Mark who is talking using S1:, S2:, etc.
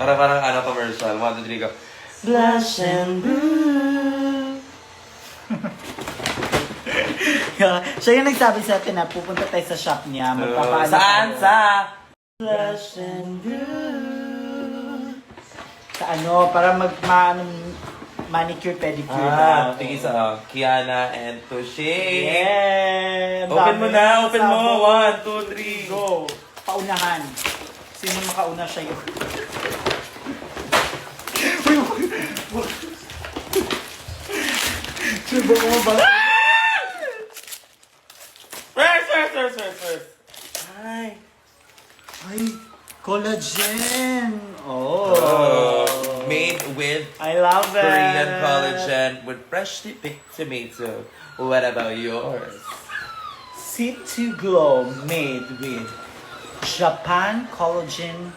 S1: Parang ano commercial. 1, 2, 3, go.
S2: Blush and blue. Siya yung nagsabi sa atin na pupunta tayo sa shop niya. Magpapaano
S1: Saan?
S2: tayo.
S1: Sa?
S2: Blush and blue. Sa ano, para manicure, pedicure daw.
S1: Tingin sa Kiana and Toshe.
S2: Yeah!
S1: Open mo
S2: Dami.
S1: na, open mo.
S2: Sabon.
S1: 1, 2, 3, go.
S2: Go! Paunahan. Sino makauna siya yun? Subo mo ba?
S1: First.
S2: Ay! Ay! Collagen!
S1: Oh.
S2: Oh!
S1: Made with
S2: I love it!
S1: Korean collagen with freshly picked tomato. What about yours?
S2: Sit to Glow made with Japan Collagen